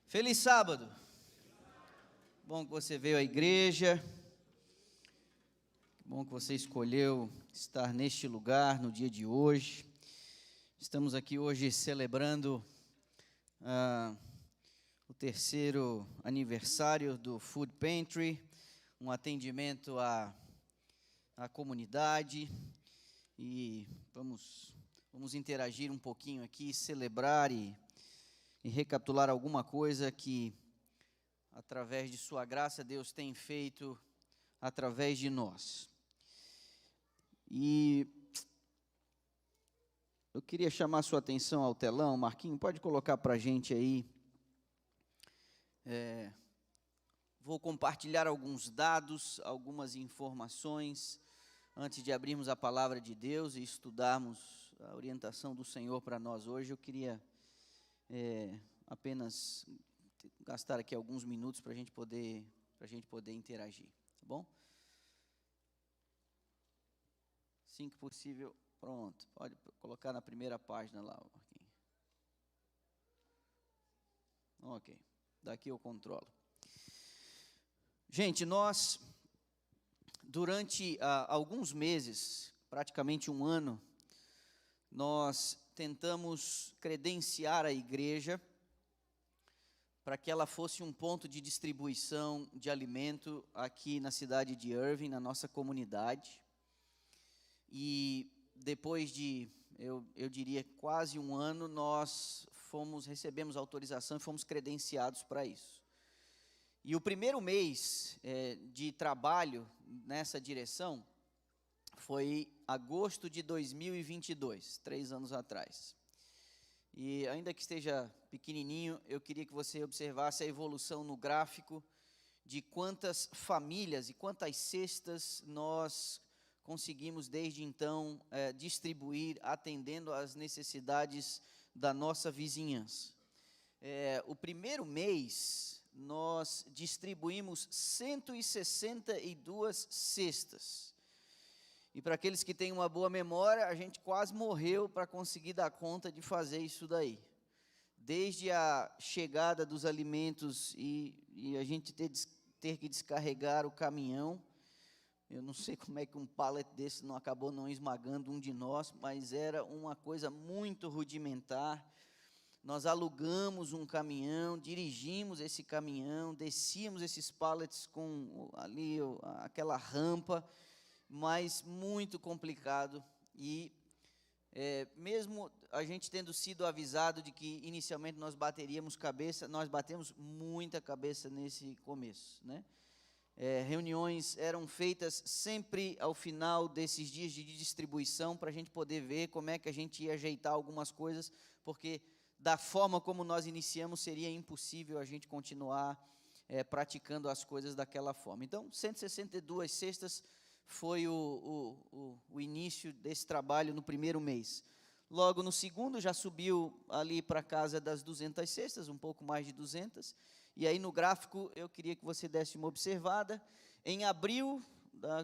Feliz sábado! Bom que você veio à igreja, bom que você escolheu estar neste lugar no dia de hoje. Estamos aqui hoje celebrando o terceiro aniversário do Food Pantry, um atendimento à comunidade, e vamos interagir um pouquinho aqui, celebrar e recapitular alguma coisa que, através de sua graça, Deus tem feito através de nós. E eu queria chamar sua atenção ao telão. Marquinhos, pode colocar para a gente aí. Vou compartilhar alguns dados, algumas informações, antes de abrirmos a palavra de Deus e estudarmos a orientação do Senhor para nós hoje. Eu queria apenas gastar aqui alguns minutos para a gente poder interagir, tá bom? Assim que possível, pronto. Pode colocar na primeira página lá, Marquinhos. Ok, daqui eu controlo. Gente, nós, durante alguns meses, praticamente um ano, nós tentamos credenciar a igreja para que ela fosse um ponto de distribuição de alimento aqui na cidade de Irving, na nossa comunidade. E depois de, eu diria, quase um ano, nós recebemos autorização e fomos credenciados para isso. E o primeiro mês de trabalho nessa direção foi agosto de 2022, 3 anos atrás. E ainda que esteja pequenininho, eu queria que você observasse a evolução no gráfico de quantas famílias e quantas cestas nós conseguimos desde então distribuir, atendendo às necessidades da nossa vizinhança. O primeiro mês, nós distribuímos 162 cestas. E para aqueles que têm uma boa memória, a gente quase morreu para conseguir dar conta de fazer isso daí. Desde a chegada dos alimentos e a gente ter que descarregar o caminhão. Eu não sei como é que um pallet desse não acabou não esmagando um de nós, mas era uma coisa muito rudimentar. Nós alugamos um caminhão, dirigimos esse caminhão, descíamos esses pallets com ali aquela rampa, mas muito complicado. E mesmo a gente tendo sido avisado de que inicialmente nós bateríamos cabeça, nós batemos muita cabeça nesse começo, né? Reuniões eram feitas sempre ao final desses dias de distribuição para a gente poder ver como é que a gente ia ajeitar algumas coisas, porque da forma como nós iniciamos seria impossível a gente continuar praticando as coisas daquela forma. Então, 162 cestas foi o início desse trabalho no primeiro mês. Logo no segundo já subiu ali para casa das 200 cestas, um pouco mais de 200. E aí no gráfico eu queria que você desse uma observada. Em abril,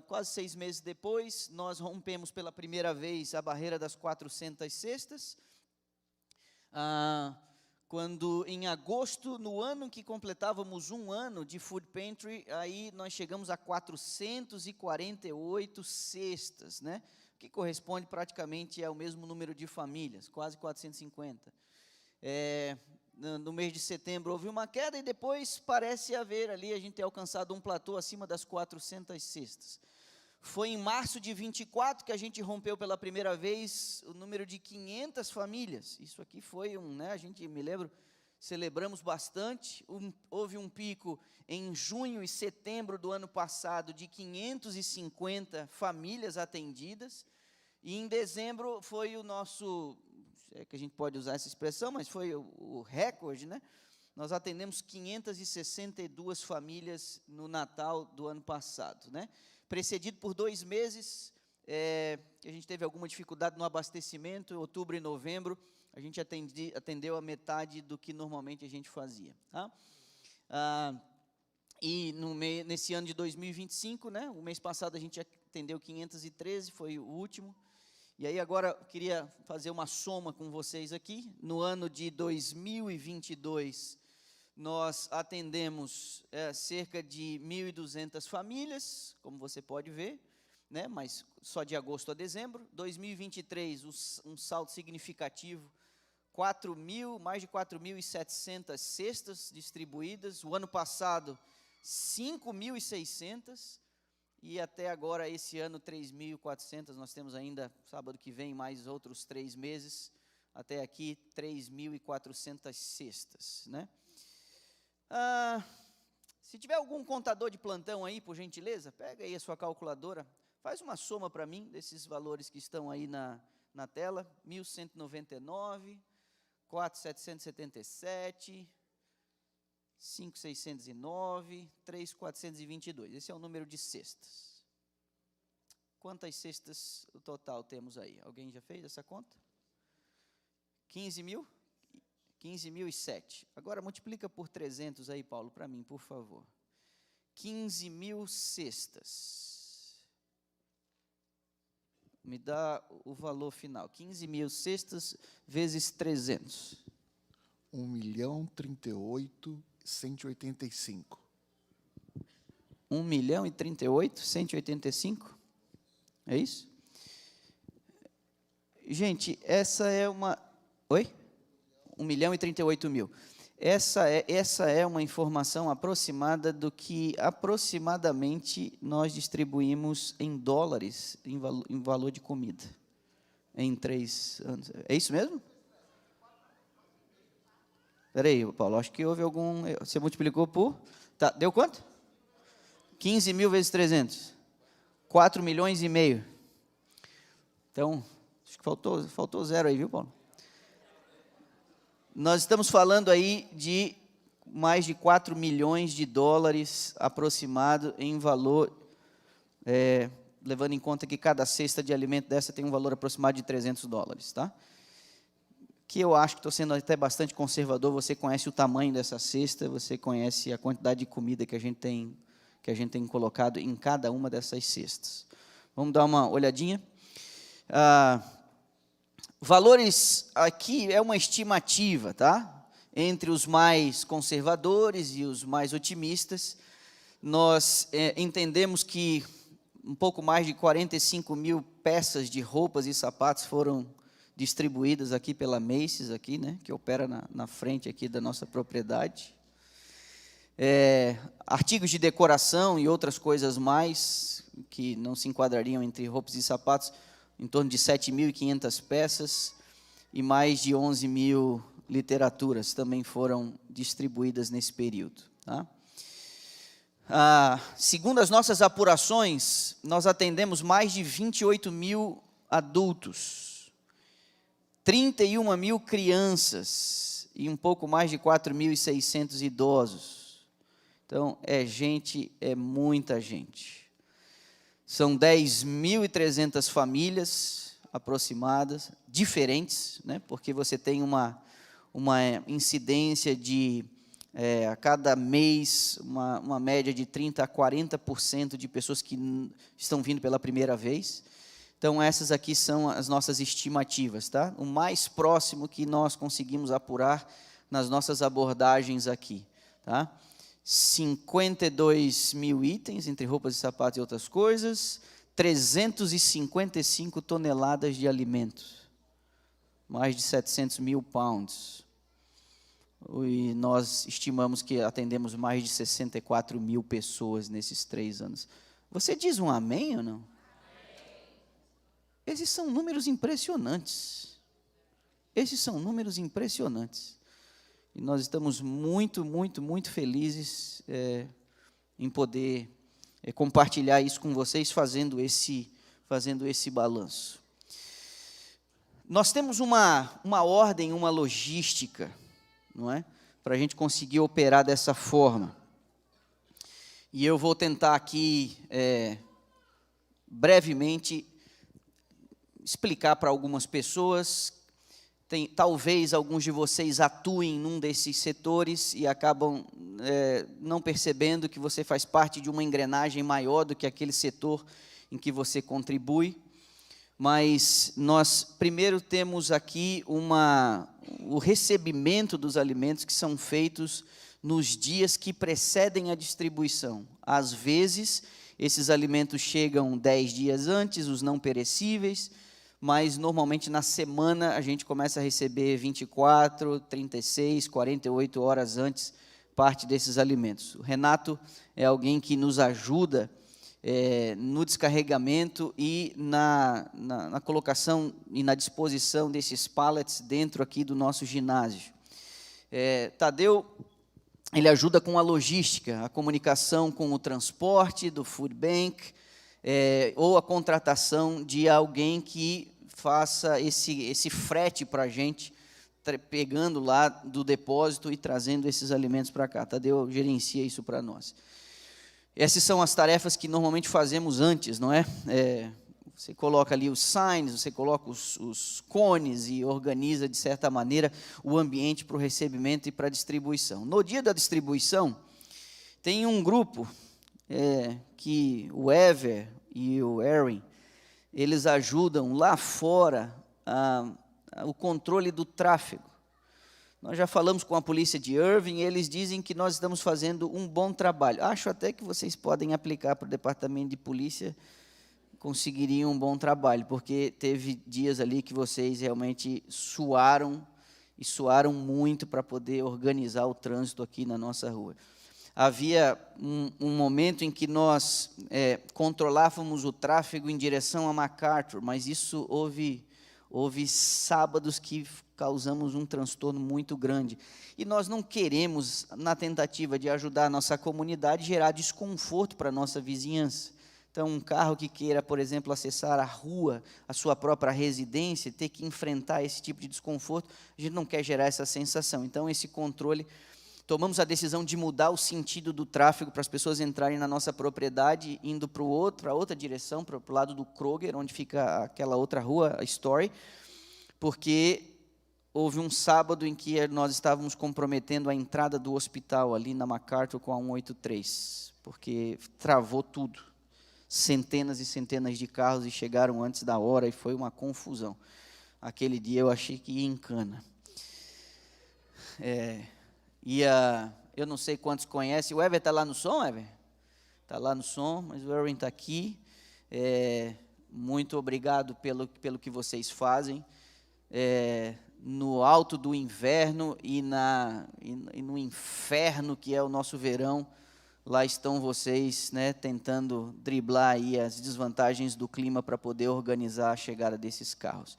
quase 6 meses depois, nós rompemos pela primeira vez a barreira das 400 cestas. Quando em agosto, no ano que completávamos um ano de Food Pantry, aí nós chegamos a 448 cestas, né? Que corresponde praticamente ao mesmo número de famílias, quase 450. No mês de setembro houve uma queda e depois parece haver ali, a gente ter alcançado um platô acima das 400 cestas. Foi em março de 24 que a gente rompeu pela primeira vez o número de 500 famílias. Isso aqui foi a gente, me lembro, celebramos bastante. Houve um pico em junho e setembro do ano passado de 550 famílias atendidas. E em dezembro foi o nosso, é que a gente pode usar essa expressão, mas foi o recorde, né? Nós atendemos 562 famílias no Natal do ano passado, né? Precedido por 2 meses, que a gente teve alguma dificuldade no abastecimento, em outubro e novembro, a gente atendeu a metade do que normalmente a gente fazia, tá? E nesse ano de 2025, né, o mês passado a gente atendeu 513, foi o último. E aí agora eu queria fazer uma soma com vocês aqui. No ano de 2022, Nós atendemos cerca de 1.200 famílias, como você pode ver, né? Mas só de agosto a dezembro. 2023, um salto significativo, mais de 4.700 cestas distribuídas. O ano passado, 5.600. E até agora, esse ano, 3.400. Nós temos ainda, sábado que vem, mais outros 3 meses. Até aqui, 3.400 cestas, né? Se tiver algum contador de plantão aí, por gentileza, pega aí a sua calculadora, faz uma soma para mim desses valores que estão aí na tela. 1.199, 4.777, 5.609, 3.422. Esse é o número de cestas. Quantas cestas o total temos aí? Alguém já fez essa conta? 15 mil? 15.007. Agora multiplica por 300 aí, Paulo, para mim, por favor. 15.000 cestas. Me dá o valor final. 15.000 cestas vezes 300. 1.038.185. 1.038.185? É isso? Gente, essa é uma... Oi? 1.038.000. Essa é uma informação aproximada do que aproximadamente nós distribuímos em dólares, em valor de comida, em 3 anos. É isso mesmo? Espera aí, Paulo, acho que houve algum... Você multiplicou por... Tá, deu quanto? 15.000 vezes 300. 4,5 milhões. Então, acho que faltou 0 aí, viu, Paulo? Nós estamos falando aí de mais de 4 milhões de dólares aproximado em valor, levando em conta que cada cesta de alimento dessa tem um valor aproximado de 300 dólares, tá? Que eu acho que estou sendo até bastante conservador. Você conhece o tamanho dessa cesta, você conhece a quantidade de comida que a gente tem colocado em cada uma dessas cestas. Vamos dar uma olhadinha. Valores aqui é uma estimativa, tá? Entre os mais conservadores e os mais otimistas, nós entendemos que um pouco mais de 45.000 peças de roupas e sapatos foram distribuídas aqui pela Macy's, aqui, né, que opera na frente aqui da nossa propriedade. Artigos de decoração e outras coisas mais, que não se enquadrariam entre roupas e sapatos, em torno de 7.500 peças, e mais de 11.000 literaturas também foram distribuídas nesse período, tá? Segundo as nossas apurações, nós atendemos mais de 28.000 adultos, 31.000 crianças e um pouco mais de 4.600 idosos. Então, é muita gente. São 10.300 famílias aproximadas, diferentes, né? Porque você tem uma incidência de, a cada mês, uma média de 30% a 40% de pessoas que estão vindo pela primeira vez. Então, essas aqui são as nossas estimativas, tá? O mais próximo que nós conseguimos apurar nas nossas abordagens aqui, tá? 52.000 itens, entre roupas e sapatos e outras coisas, 355 toneladas de alimentos, mais de 700.000 pounds. E nós estimamos que atendemos mais de 64.000 pessoas nesses 3 anos. Você diz um amém ou não? Esses são números impressionantes. Esses são números impressionantes. E nós estamos muito, muito, muito felizes em poder compartilhar isso com vocês, fazendo esse balanço. Nós temos uma ordem, uma logística, não é? Para a gente conseguir operar dessa forma. E eu vou tentar aqui, brevemente, explicar para algumas pessoas. Talvez alguns de vocês atuem num desses setores e acabam não percebendo que você faz parte de uma engrenagem maior do que aquele setor em que você contribui. Mas nós primeiro temos aqui o recebimento dos alimentos que são feitos nos dias que precedem a distribuição. Às vezes, esses alimentos chegam 10 dias antes, os não perecíveis, mas normalmente na semana a gente começa a receber 24, 36, 48 horas antes parte desses alimentos. O Renato é alguém que nos ajuda no descarregamento e na colocação e na disposição desses pallets dentro aqui do nosso ginásio. Tadeu, ele ajuda com a logística, a comunicação com o transporte do food bank, ou a contratação de alguém que faça esse frete para a gente, pegando lá do depósito e trazendo esses alimentos para cá. Tadeu gerencia isso para nós. Essas são as tarefas que normalmente fazemos antes, não é? Você coloca ali os signs, você coloca os cones e organiza, de certa maneira, o ambiente para o recebimento e para a distribuição. No dia da distribuição, tem um grupo que o Ever e o Erin, eles ajudam lá fora o controle do tráfego. Nós já falamos com a polícia de Irving, e eles dizem que nós estamos fazendo um bom trabalho. Acho até que vocês podem aplicar para o departamento de polícia, conseguiriam um bom trabalho, porque teve dias ali que vocês realmente suaram, e suaram muito para poder organizar o trânsito aqui na nossa rua. Havia um momento em que nós controlávamos o tráfego em direção a MacArthur, mas isso houve sábados que causamos um transtorno muito grande. E nós não queremos, na tentativa de ajudar a nossa comunidade, gerar desconforto para a nossa vizinhança. Então, um carro que queira, por exemplo, acessar a rua, a sua própria residência, ter que enfrentar esse tipo de desconforto, a gente não quer gerar essa sensação. Então, esse controle, tomamos a decisão de mudar o sentido do tráfego para as pessoas entrarem na nossa propriedade, indo para outra direção, para o lado do Kroger, onde fica aquela outra rua, a Story, porque houve um sábado em que nós estávamos comprometendo a entrada do hospital ali na MacArthur com a 183, porque travou tudo. Centenas e centenas de carros e chegaram antes da hora e foi uma confusão. Aquele dia eu achei que ia em cana. Eu não sei quantos conhecem. O Ever está lá no som, Ever? Está lá no som, mas o Erin está aqui. Muito obrigado pelo que vocês fazem. No alto do inverno e no inferno que é o nosso verão, lá estão vocês, né, tentando driblar aí as desvantagens do clima para poder organizar a chegada desses carros.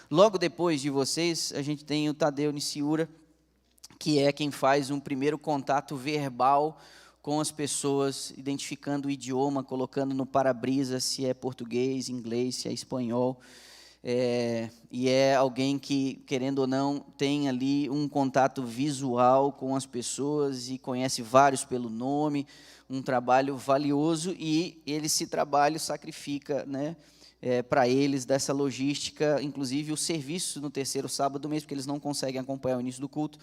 Logo depois de vocês, a gente tem o Tadeu Niciura, que é quem faz um primeiro contato verbal com as pessoas, identificando o idioma, colocando no para-brisa se é português, inglês, se é espanhol. E é alguém que, querendo ou não, tem ali um contato visual com as pessoas e conhece vários pelo nome, um trabalho valioso, e esse trabalho sacrifica, né, para eles dessa logística, inclusive o serviço no terceiro sábado do mês, porque eles não conseguem acompanhar o início do culto,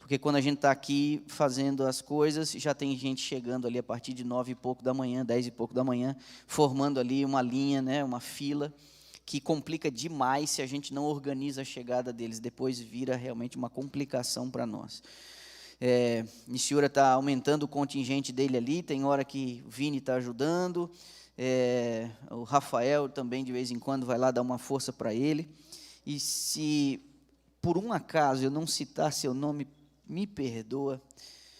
porque quando a gente está aqui fazendo as coisas, já tem gente chegando ali a partir de 9 e pouco da manhã, 10 e pouco da manhã, formando ali uma linha, né, uma fila, que complica demais se a gente não organiza a chegada deles. Depois vira realmente uma complicação para nós. Niciura está aumentando o contingente dele ali, tem hora que o Vini está ajudando, o Rafael também de vez em quando vai lá dar uma força para ele. E se por um acaso eu não citar seu nome, me perdoa.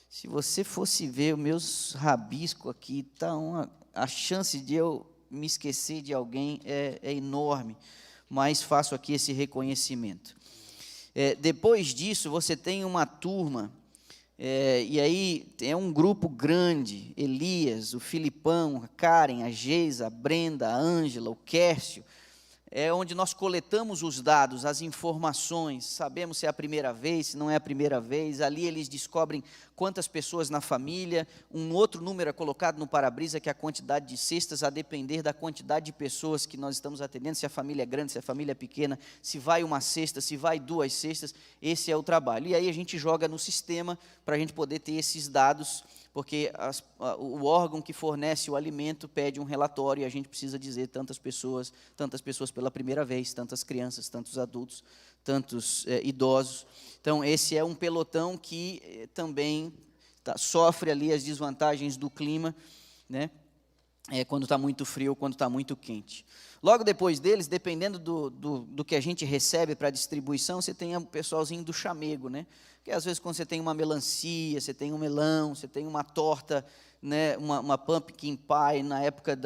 Se você fosse ver os meus rabiscos aqui, a chance de eu me esquecer de alguém é enorme, mas faço aqui esse reconhecimento. Depois disso, você tem uma turma, e aí é um grupo grande, Elias, o Filipão, a Karen, a Geisa, a Brenda, a Ângela, o Quércio, onde nós coletamos os dados, as informações, sabemos se é a primeira vez, se não é a primeira vez, ali eles descobrem quantas pessoas na família, um outro número é colocado no para-brisa, que é a quantidade de cestas, a depender da quantidade de pessoas que nós estamos atendendo, se a família é grande, se a família é pequena, se vai uma cesta, se vai 2 cestas, esse é o trabalho. E aí a gente joga no sistema para a gente poder ter esses dados, porque o órgão que fornece o alimento pede um relatório e a gente precisa dizer tantas pessoas pela primeira vez, tantas crianças, tantos adultos, tantos idosos. Então, esse é um pelotão que também sofre ali as desvantagens do clima, né? Quando está muito frio ou quando está muito quente. Logo depois deles, dependendo do que a gente recebe para distribuição, você tem o pessoalzinho do chamego, né? Que às vezes quando você tem uma melancia, você tem um melão, você tem uma torta, né, uma pumpkin pie na época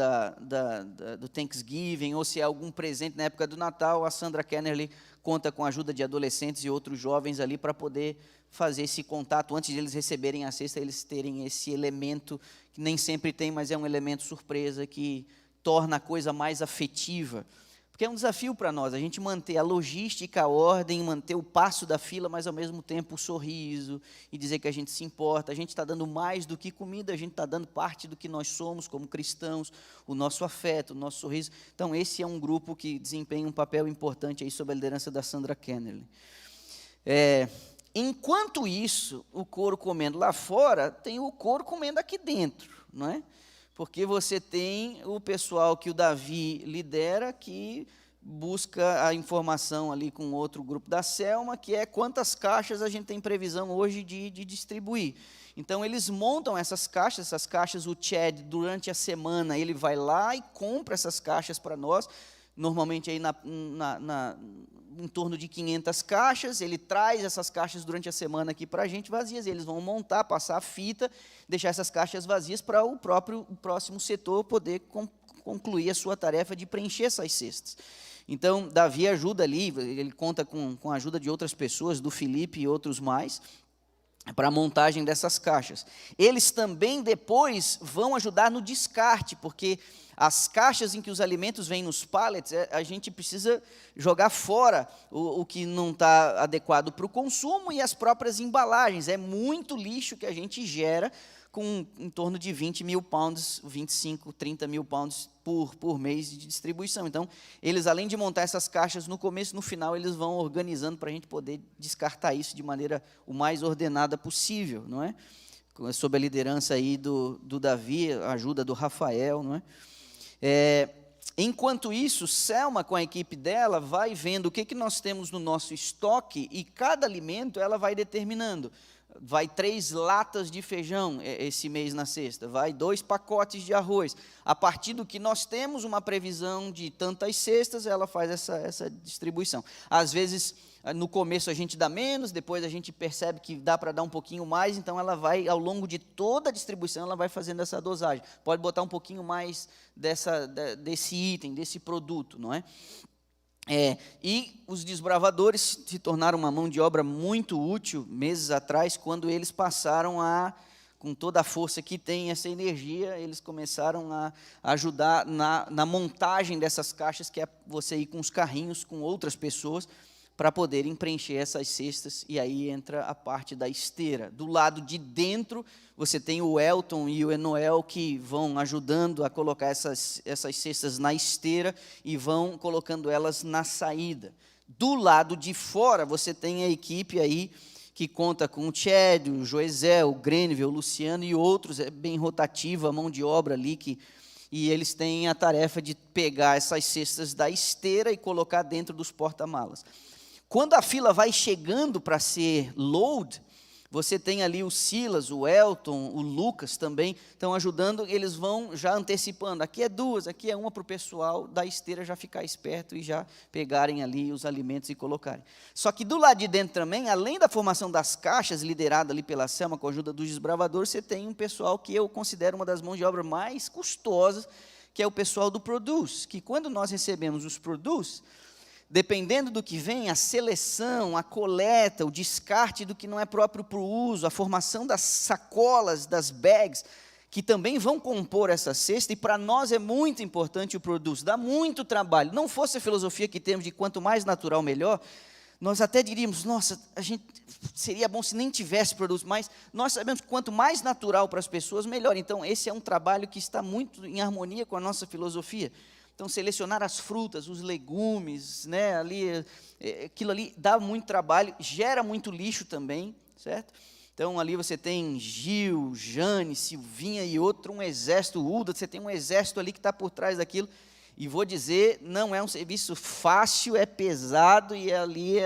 do Thanksgiving, ou se é algum presente na época do Natal, a Sandra Kennerly conta com a ajuda de adolescentes e outros jovens ali para poder fazer esse contato, antes de eles receberem a cesta, eles terem esse elemento, que nem sempre tem, mas é um elemento surpresa, que torna a coisa mais afetiva. Porque é um desafio para nós, a gente manter a logística, a ordem, manter o passo da fila, mas ao mesmo tempo o sorriso, e dizer que a gente se importa. A gente está dando mais do que comida, a gente está dando parte do que nós somos como cristãos, o nosso afeto, o nosso sorriso. Então esse é um grupo que desempenha um papel importante aí sob a liderança da Sandra Kennerly. Enquanto isso, o couro comendo lá fora, tem o couro comendo aqui dentro, não é? Porque você tem o pessoal que o Davi lidera, que busca a informação ali com outro grupo da Selma, que é quantas caixas a gente tem previsão hoje de distribuir. Então, eles montam essas caixas, o Chad, durante a semana, ele vai lá e compra essas caixas para nós, normalmente aí em torno de 500 caixas, ele traz essas caixas durante a semana aqui para a gente vazias, eles vão montar, passar a fita, deixar essas caixas vazias para o próximo setor poder concluir a sua tarefa de preencher essas cestas. Então, Davi ajuda ali, ele conta com a ajuda de outras pessoas, do Felipe e outros mais, para a montagem dessas caixas. Eles também depois vão ajudar no descarte, porque as caixas em que os alimentos vêm nos pallets, a gente precisa jogar fora o que não está adequado para o consumo e as próprias embalagens. É muito lixo que a gente gera com em torno de 20 mil pounds, 25, 30 mil pounds por mês de distribuição. Então, eles, além de montar essas caixas no começo, no final, eles vão organizando para a gente poder descartar isso de maneira o mais ordenada possível, não é? Sob a liderança aí do Davi, a ajuda do Rafael, não é? Enquanto isso, Selma, com a equipe dela, vai vendo o que nós temos no nosso estoque e cada alimento ela vai determinando. Vai 3 latas de feijão esse mês na cesta, vai 2 pacotes de arroz. A partir do que nós temos uma previsão de tantas cestas, ela faz essa distribuição. Às vezes, no começo a gente dá menos, depois a gente percebe que dá para dar um pouquinho mais, então ela vai, ao longo de toda a distribuição, ela vai fazendo essa dosagem. Pode botar um pouquinho mais desse item, desse produto, não é? E os desbravadores se tornaram uma mão de obra muito útil meses atrás, quando eles passaram com toda a força que tem essa energia, eles começaram a ajudar na montagem dessas caixas, que é você ir com os carrinhos, com outras pessoas, para poderem preencher essas cestas, e aí entra a parte da esteira. Do lado de dentro, você tem o Elton e o Enoel, que vão ajudando a colocar essas cestas na esteira, e vão colocando elas na saída. Do lado de fora, você tem a equipe aí, que conta com o Chad, o Joesel, o Grenville, o Luciano e outros, é bem rotativa a mão de obra ali, e eles têm a tarefa de pegar essas cestas da esteira e colocar dentro dos porta-malas. Quando a fila vai chegando para ser load, você tem ali o Silas, o Elton, o Lucas também estão ajudando, eles vão já antecipando. Aqui é 2, aqui é 1 para o pessoal da esteira já ficar esperto e já pegarem ali os alimentos e colocarem. Só que do lado de dentro também, além da formação das caixas, liderada ali pela Selma, com a ajuda dos desbravadores, você tem um pessoal que eu considero uma das mãos de obra mais custosas, que é o pessoal do Produce, que quando nós recebemos os Produce, dependendo do que vem, a seleção, a coleta, o descarte do que não é próprio para o uso, a formação das sacolas, das bags, que também vão compor essa cesta, e para nós é muito importante o Produce, dá muito trabalho. Não fosse a filosofia que temos de quanto mais natural, melhor, nós até diríamos, nossa, seria bom se nem tivesse Produce, mas nós sabemos que quanto mais natural para as pessoas, melhor. Então, esse é um trabalho que está muito em harmonia com a nossa filosofia. Então, selecionar as frutas, os legumes, né, aquilo ali dá muito trabalho, gera muito lixo também, certo? Então, ali você tem Gil, Jane, Silvinha e um exército, Uda, você tem um exército ali que está por trás daquilo, e vou dizer, não é um serviço fácil, é pesado, e ali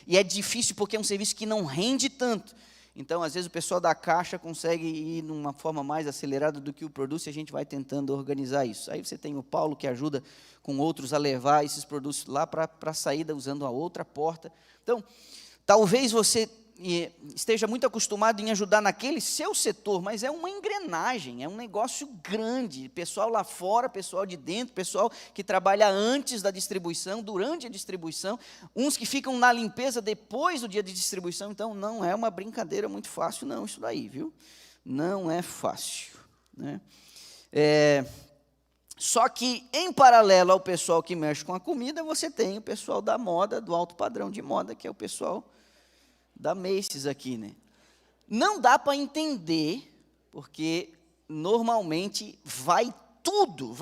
e é difícil porque é um serviço que não rende tanto. Então, às vezes, o pessoal da caixa consegue ir numa forma mais acelerada do que o produto, e a gente vai tentando organizar isso. Aí você tem o Paulo, que ajuda com outros a levar esses produtos lá para a saída, usando a outra porta. Então, talvez você esteja muito acostumado em ajudar naquele seu setor, mas é uma engrenagem, é um negócio grande. Pessoal lá fora, pessoal de dentro, pessoal que trabalha antes da distribuição, durante a distribuição, uns que ficam na limpeza depois do dia de distribuição. Então, não é uma brincadeira muito fácil, não, isso daí, viu? Não é fácil, né? Só que, em paralelo ao pessoal que mexe com a comida, você tem o pessoal da moda, do alto padrão de moda, que é o pessoal da Macy's aqui, né? Não dá para entender, porque normalmente vai tudo,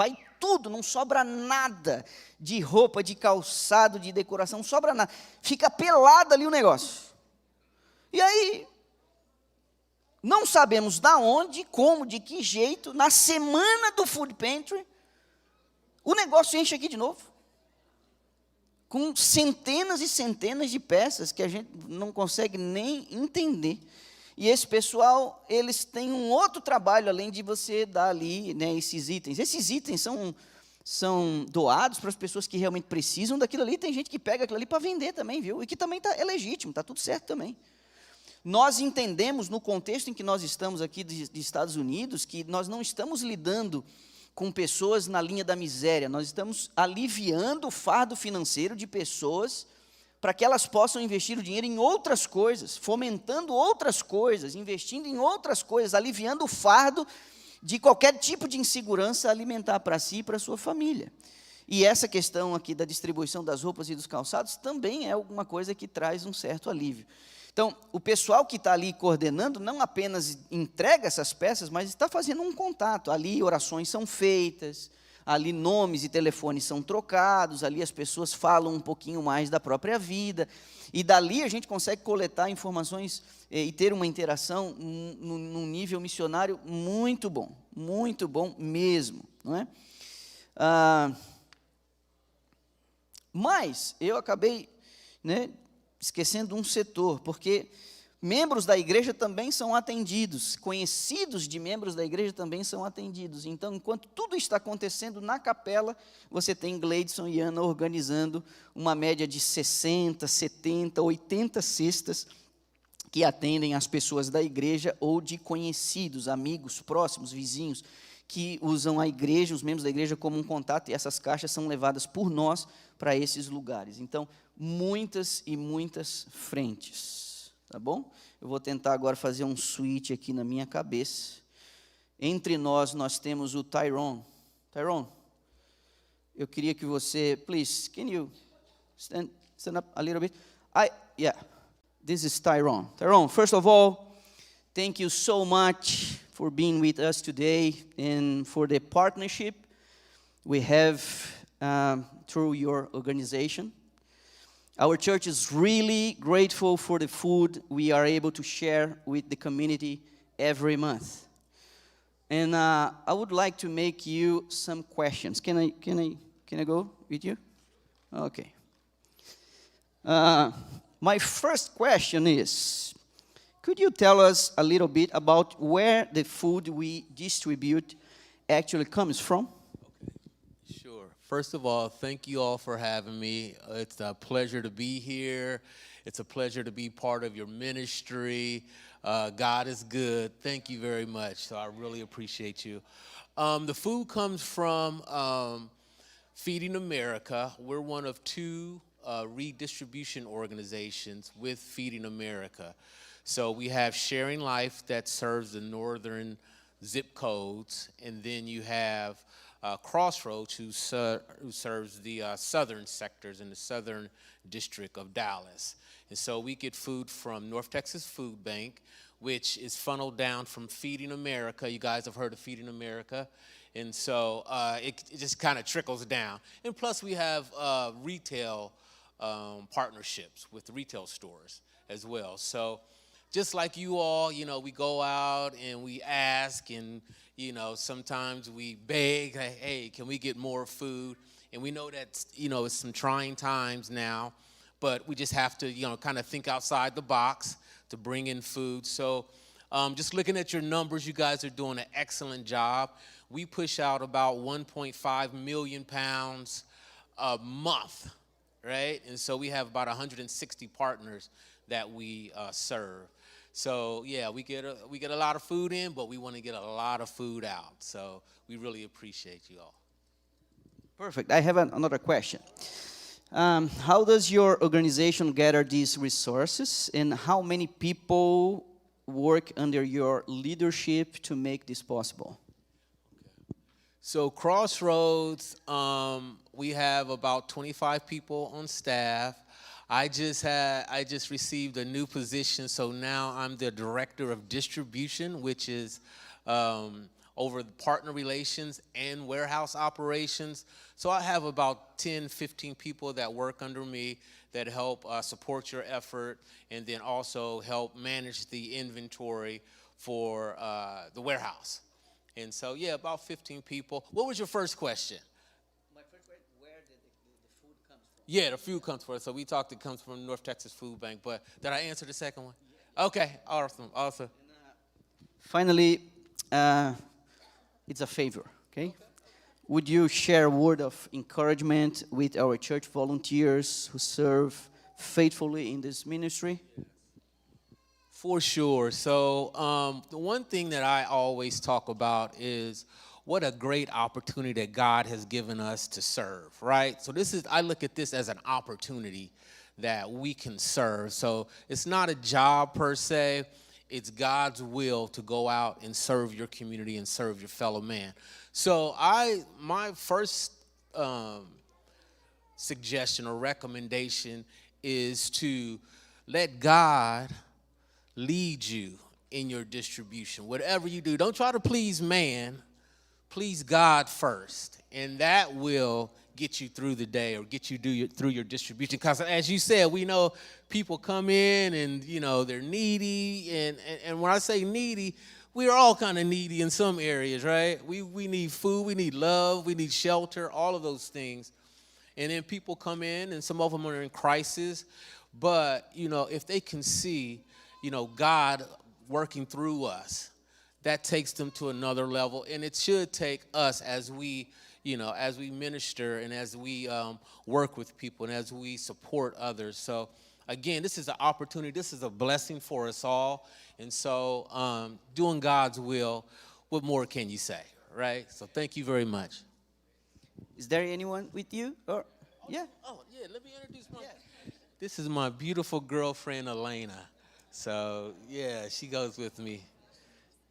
não sobra nada de roupa, de calçado, de decoração, não sobra nada. Fica pelado ali o negócio. E aí, não sabemos da onde, como, de que jeito, na semana do Food Pantry, o negócio enche aqui de novo, com centenas e centenas de peças que a gente não consegue nem entender. E esse pessoal, eles têm um outro trabalho, além de você dar ali, né, esses itens. Esses itens são doados para as pessoas que realmente precisam daquilo ali. Tem gente que pega aquilo ali para vender também, viu? E que também é legítimo, está tudo certo também. Nós entendemos, no contexto em que nós estamos aqui de Estados Unidos, que nós não estamos lidando com pessoas na linha da miséria, nós estamos aliviando o fardo financeiro de pessoas para que elas possam investir o dinheiro em outras coisas, fomentando outras coisas, investindo em outras coisas, aliviando o fardo de qualquer tipo de insegurança alimentar para si e para a sua família. E essa questão aqui da distribuição das roupas e dos calçados também é alguma coisa que traz um certo alívio. Então, o pessoal que está ali coordenando não apenas entrega essas peças, mas está fazendo um contato. Ali orações são feitas, ali nomes e telefones são trocados, ali as pessoas falam um pouquinho mais da própria vida. E dali a gente consegue coletar informações e ter uma interação num nível missionário muito bom mesmo, não é? Mas eu acabei, né, esquecendo um setor, porque membros da igreja também são atendidos, conhecidos de membros da igreja também são atendidos. Então, enquanto tudo está acontecendo na capela, você tem Gleidson e Ana organizando uma média de 60, 70, 80 cestas que atendem as pessoas da igreja ou de conhecidos, amigos, próximos, vizinhos, que usam a igreja, os membros da igreja como um contato, e essas caixas são levadas por nós para esses lugares. Então, muitas e muitas frentes, tá bom? Eu vou tentar agora fazer um switch aqui na minha cabeça. Entre nós temos o Tyrone. Tyrone, eu queria que você, please, can you stand up a little bit? This is Tyrone. Tyrone, first of all, thank you so much for being with us today and for the partnership we have through your organization. Our church is really grateful for the food we are able to share with the community every month. And I would like to make you some questions. Can I go with you? Okay. My first question is, could you tell us a little bit about where the food we distribute actually comes from? Sure. First of all, thank you all for having me. It's a pleasure to be here. It's a pleasure to be part of your ministry. God is good. Thank you very much. So I really appreciate you. The food comes from Feeding America. We're one of two redistribution organizations with Feeding America. So we have Sharing Life that serves the northern zip codes, and then you have Crossroads who serves the southern sectors in the southern district of Dallas. And so we get food from North Texas Food Bank, which is funneled down from Feeding America. You guys have heard of Feeding America. And so it just kind of trickles down. And plus we have retail partnerships with retail stores as well. So just like you all, we go out and we ask, and, sometimes we beg, hey, can we get more food? And we know that, it's some trying times now, but we just have to, kind of think outside the box to bring in food. So just looking at your numbers, you guys are doing an excellent job. We push out about 1.5 million pounds a month, right? And so we have about 160 partners that we serve. So yeah, we get a lot of food in, but we want to get a lot of food out. So we really appreciate you all. Perfect. I have another question. How does your organization gather these resources, and how many people work under your leadership to make this possible? So Crossroads, we have about 25 people on staff. I just received a new position, so now I'm the director of distribution, which is over the partner relations and warehouse operations. So I have about 10, 15 people that work under me that help support your effort, and then also help manage the inventory for the warehouse. And so, yeah, about 15 people. What was your first question? My first question, where did the food come from? Yeah, the food comes from. So we talked, it comes from North Texas Food Bank. But did I answer the second one? Yeah. Okay, awesome. And, finally, it's a favor, okay? Would you share a word of encouragement with our church volunteers who serve faithfully in this ministry? For sure. So the one thing that I always talk about is what a great opportunity that God has given us to serve, right? So I look at this as an opportunity that we can serve. So it's not a job per se. It's God's will to go out and serve your community and serve your fellow man. So my first suggestion or recommendation is to let God lead you in your distribution. Whatever you do, don't try to please man, please God first, and that will get you through the day or get you through your distribution. Because as you said, we know people come in and, you know, they're needy, and when I say needy, we are all kind of needy in some areas, right? We need food, we need love, we need shelter, all of those things. And then people come in, and some of them are in crisis, but, you know, if they can see, you know, God working through us, that takes them to another level. And it should take us as we minister and as we work with people and as we support others. So again, this is an opportunity. This is a blessing for us all. And so doing God's will, what more can you say, right? So thank you very much. Is there anyone with you? Or yeah. Oh, yeah, let me introduce This is my beautiful girlfriend, Elena. So, yeah, she goes with me.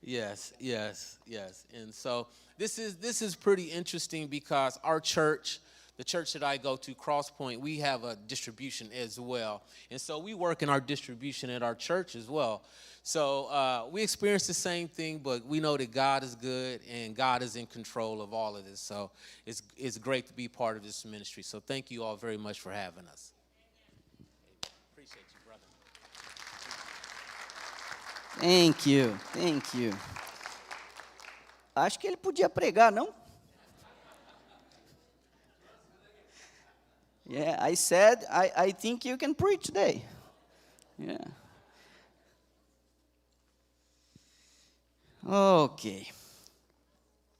Yes. And so this is pretty interesting because our church, the church that I go to, Crosspoint, we have a distribution as well. And so we work in our distribution at our church as well. So we experience the same thing, but we know that God is good and God is in control of all of this. So it's great to be part of this ministry. So thank you all very much for having us. Appreciate you, brother. Thank you. Acho que ele podia pregar, não? Yeah, I said, I think you can preach today. Yeah. Ok.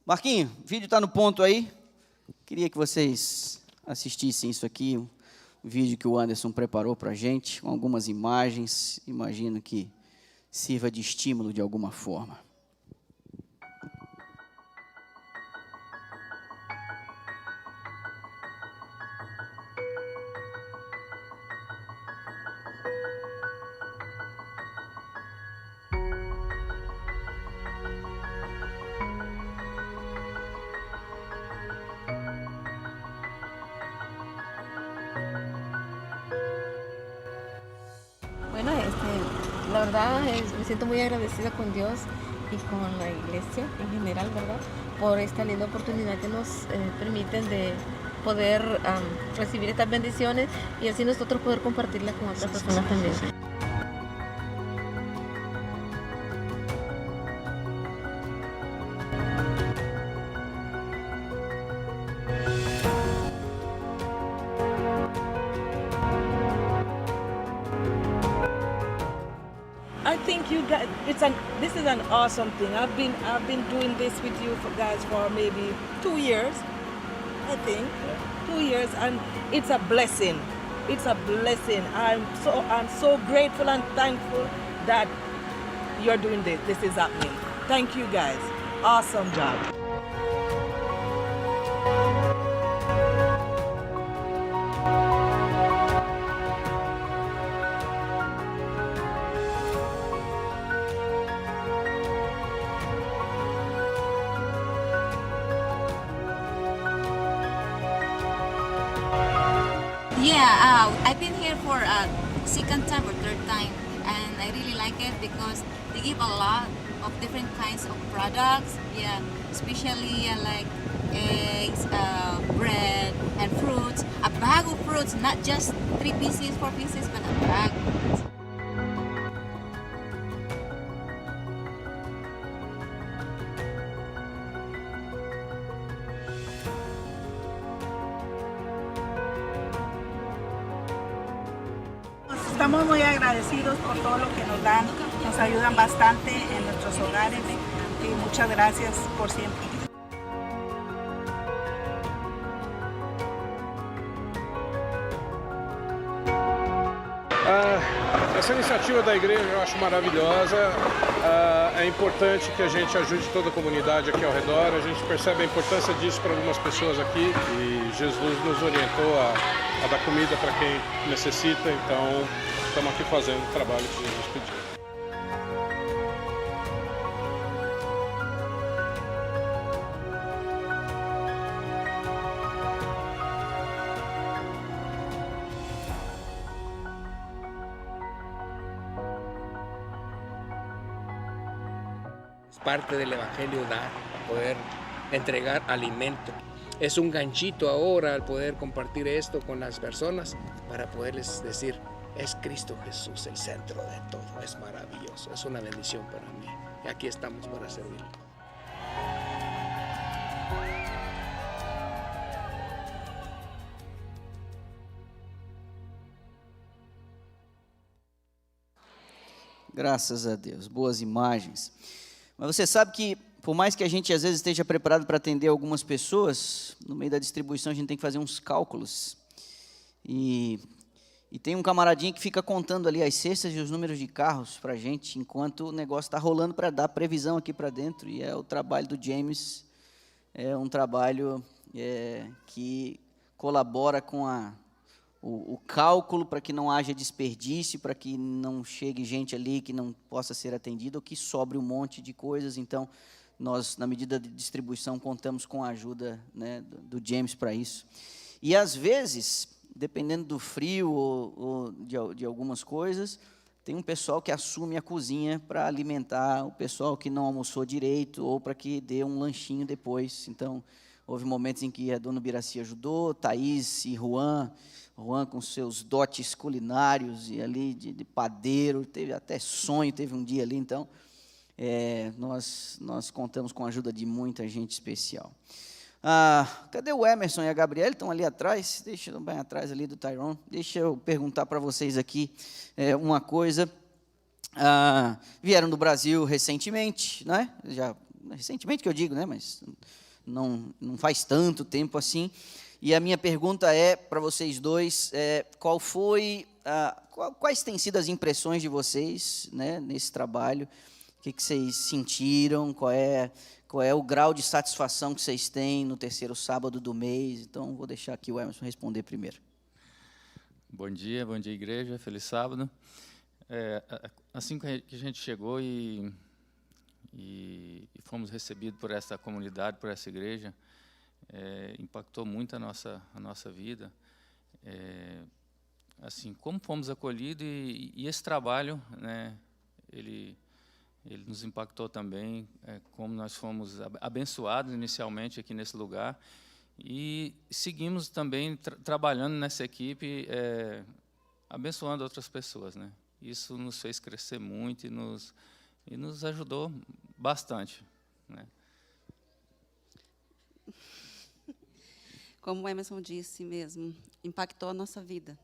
Marquinho, o vídeo está no ponto aí. Queria que vocês assistissem isso aqui, um vídeo que o Anderson preparou para a gente, com algumas imagens. Imagino que sirva de estímulo de alguma forma. Bueno, la verdad me siento muy agradecida con Dios y con la iglesia en general, ¿verdad? Por esta linda oportunidad que nos permiten de poder recibir estas bendiciones y así nosotros poder compartirlas con otras personas también. you guys. This is an awesome thing. I've been doing this with you guys for maybe 2 years, I think. 2 years, and it's a blessing. It's a blessing. I'm so grateful and thankful that you're doing this. This is happening. Thank you guys. Awesome job. Yeah, I've been here for a second time or third time, and I really like it because they give a lot of different kinds of products. Yeah, especially like eggs, bread, and fruits. A bag of fruits, not just 3 pieces, 4 pieces, but a bag. Estamos muy agradecidos por todo lo que nos dan, nos ayudan bastante en nuestros hogares y muchas gracias por siempre. Essa iniciativa da igreja eu acho maravilhosa. É importante que a gente ajude toda a comunidade aqui ao redor. A gente percebe a importância disso para algumas pessoas aqui e Jesus nos orientou a dar comida para quem necessita. Então, estamos aqui fazendo o trabalho que Jesus pediu. Parte del Evangelio dar, poder entregar alimento. Es un ganchito ahora al poder compartir esto con las personas para poderles decir, es Cristo Jesús el centro de todo. Es maravilloso, es una bendición para mí. Y aquí estamos para servirle. Graças a Deus, boas imagens. Mas você sabe que, por mais que a gente às vezes esteja preparado para atender algumas pessoas, no meio da distribuição a gente tem que fazer uns cálculos. E tem um camaradinho que fica contando ali as cestas e os números de carros para a gente, enquanto o negócio está rolando para dar previsão aqui para dentro. E é o trabalho do James, é um trabalho que colabora com o cálculo para que não haja desperdício, para que não chegue gente ali que não possa ser atendida, ou que sobre um monte de coisas. Então, nós, na medida de distribuição, contamos com a ajuda, né, do James para isso. E, às vezes, dependendo do frio ou de algumas coisas, tem um pessoal que assume a cozinha para alimentar o pessoal que não almoçou direito, ou para que dê um lanchinho depois. Então, houve momentos em que a dona Biraci ajudou, Thaís e Juan com seus dotes culinários e ali de padeiro, teve até sonho, teve um dia ali. Então, nós contamos com a ajuda de muita gente especial. Cadê o Emerson e a Gabriela? Estão ali atrás, bem atrás ali do Tyrone. Deixa eu perguntar para vocês aqui uma coisa. Vieram do Brasil recentemente, né? Já recentemente que eu digo, né? Mas não faz tanto tempo assim. E a minha pergunta é para vocês dois, quais têm sido as impressões de vocês, né, nesse trabalho? O que vocês sentiram? Qual é o grau de satisfação que vocês têm no terceiro sábado do mês? Então, vou deixar aqui o Emerson responder primeiro. Bom dia, igreja, feliz sábado. Assim que a gente chegou e fomos recebidos por essa comunidade, por essa igreja, impactou muito a nossa vida. Assim, como fomos acolhidos e esse trabalho, né, ele nos impactou também, como nós fomos abençoados inicialmente aqui nesse lugar e seguimos também trabalhando nessa equipe, abençoando outras pessoas, né? Isso nos fez crescer muito e nos ajudou bastante, né? Como o Emerson disse mesmo, impactou a nossa vida.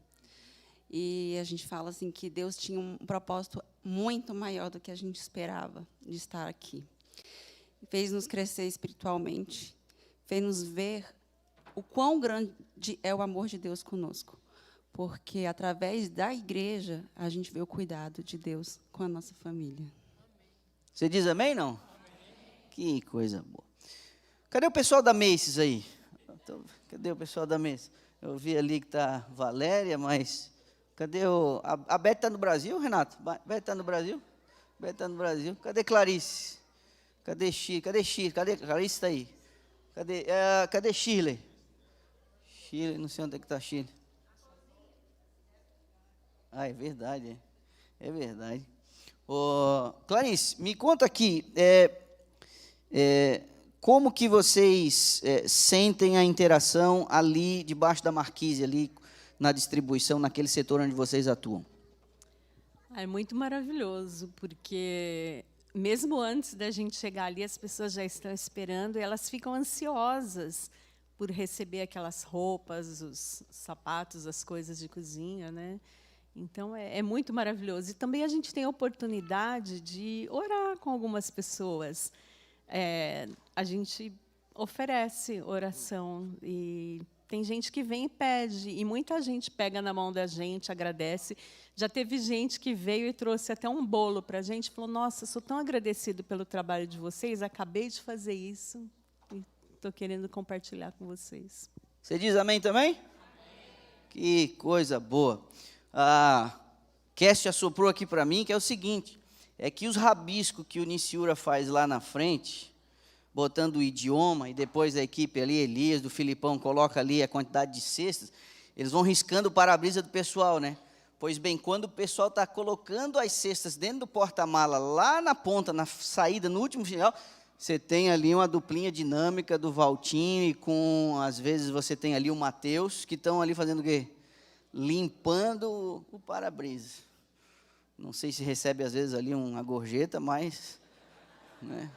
E a gente fala assim que Deus tinha um propósito muito maior do que a gente esperava de estar aqui. Fez nos crescer espiritualmente, fez nos ver o quão grande é o amor de Deus conosco, porque através da igreja a gente vê o cuidado de Deus com a nossa família. Você diz amém, não? Amém. Que coisa boa. Cadê o pessoal da Macy's aí? Cadê o pessoal da Macy's? Eu vi ali que está Valéria, mas cadê o... A Beth está no Brasil, Renato? Beth está no Brasil? Beth está no Brasil. Cadê Clarice? Cadê Shirley? Cadê Clarice? Está aí. Cadê Shirley? Shirley, não sei onde é que está Shirley. Ah, é verdade, é verdade. Clarice, me conta aqui, como que vocês sentem a interação ali debaixo da marquise, ali na distribuição, naquele setor onde vocês atuam? É muito maravilhoso, porque mesmo antes da gente chegar ali, as pessoas já estão esperando e elas ficam ansiosas por receber aquelas roupas, os sapatos, as coisas de cozinha, né? Então, é muito maravilhoso. E também a gente tem a oportunidade de orar com algumas pessoas. A gente oferece oração e tem gente que vem e pede, e muita gente pega na mão da gente, agradece. Já teve gente que veio e trouxe até um bolo para a gente, falou, nossa, sou tão agradecido pelo trabalho de vocês, acabei de fazer isso e estou querendo compartilhar com vocês. Você diz amém também? Amém. Que coisa boa. A Kessia assoprou aqui para mim, que é o seguinte, é que os rabiscos que o Niciura faz lá na frente, botando o idioma, e depois a equipe ali, Elias, do Filipão, coloca ali a quantidade de cestas, eles vão riscando o para-brisa do pessoal, né? Pois bem, quando o pessoal está colocando as cestas dentro do porta-mala, lá na ponta, na saída, no último final, você tem ali uma duplinha dinâmica do Valtinho e com, às vezes, você tem ali o Matheus, que estão ali fazendo o quê? Limpando o para-brisa. Não sei se recebe, às vezes, ali uma gorjeta, mas... né?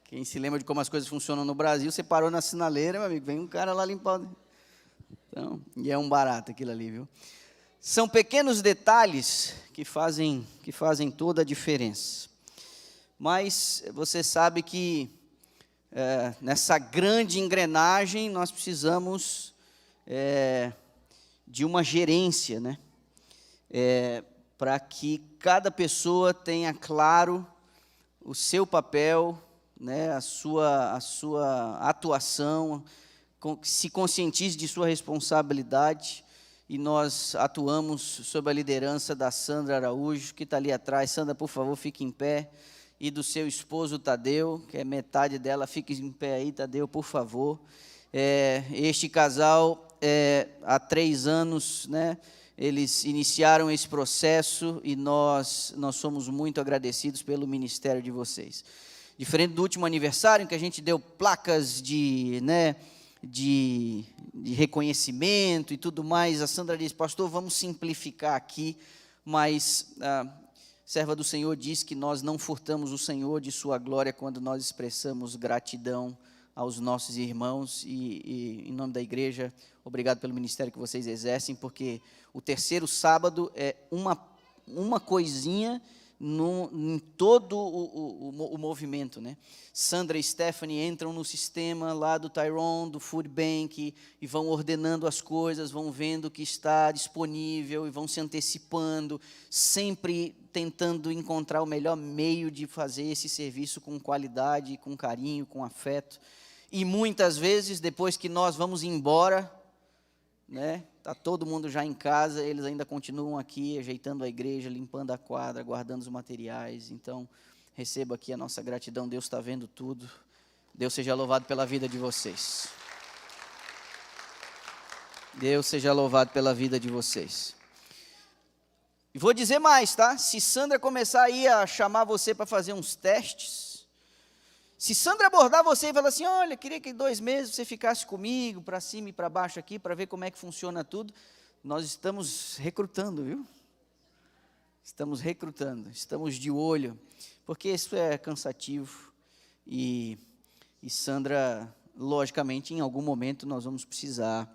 Quem se lembra de como as coisas funcionam no Brasil, você parou na sinaleira, meu amigo, vem um cara lá limpar. Então, e é um barato aquilo ali, viu? São pequenos detalhes que fazem toda a diferença. Mas você sabe que nessa grande engrenagem nós precisamos de uma gerência, né? Para que cada pessoa tenha claro o seu papel, né, a sua atuação, se conscientize de sua responsabilidade, e nós atuamos sob a liderança da Sandra Araújo, que está ali atrás. Sandra, por favor, fique em pé, e do seu esposo Tadeu, que é metade dela, fique em pé aí, Tadeu, por favor. Este casal, há 3 anos, né, eles iniciaram esse processo, e nós somos muito agradecidos pelo ministério de vocês. Diferente do último aniversário, em que a gente deu placas de reconhecimento e tudo mais, a Sandra disse, pastor, vamos simplificar aqui, mas a serva do Senhor diz que nós não furtamos o Senhor de sua glória quando nós expressamos gratidão aos nossos irmãos, e em nome da igreja, obrigado pelo ministério que vocês exercem, porque o terceiro sábado é uma coisinha em todo o movimento, né? Sandra e Stephanie entram no sistema lá do Tyrone, do Food Bank, e vão ordenando as coisas, vão vendo o que está disponível, e vão se antecipando, sempre tentando encontrar o melhor meio de fazer esse serviço com qualidade, com carinho, com afeto. E muitas vezes, depois que nós vamos embora, né? Está todo mundo já em casa, eles ainda continuam aqui, ajeitando a igreja, limpando a quadra, guardando os materiais. Então, receba aqui a nossa gratidão, Deus está vendo tudo. Deus seja louvado pela vida de vocês. Deus seja louvado pela vida de vocês. E vou dizer mais, tá? Se Sandra começar aí a chamar você para fazer uns testes, se Sandra abordar você e falar assim, olha, queria que em 2 meses você ficasse comigo, para cima e para baixo aqui, para ver como é que funciona tudo, nós estamos recrutando, viu? Estamos recrutando, estamos de olho, porque isso é cansativo, e Sandra, logicamente, em algum momento nós vamos precisar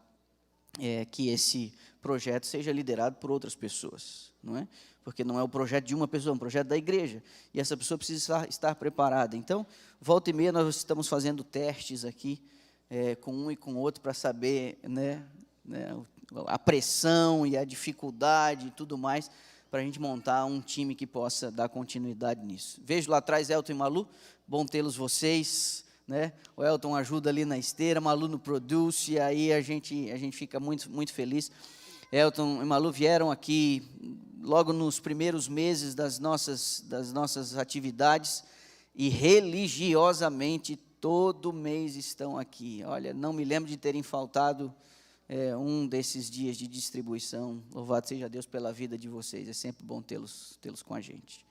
que esse projeto seja liderado por outras pessoas, não é? Porque não é o projeto de uma pessoa, é um projeto da igreja. E essa pessoa precisa estar preparada. Então, volta e meia, nós estamos fazendo testes aqui, com um e com o outro, para saber, né, a pressão e a dificuldade e tudo mais, para a gente montar um time que possa dar continuidade nisso. Vejo lá atrás Elton e Malu, bom tê-los vocês, né? O Elton ajuda ali na esteira, Malu no produce, e aí a gente fica muito, muito feliz. Elton e Malu vieram aqui logo nos primeiros meses das nossas atividades, e religiosamente todo mês estão aqui. Olha, não me lembro de terem faltado um desses dias de distribuição. Louvado seja Deus pela vida de vocês, é sempre bom tê-los com a gente.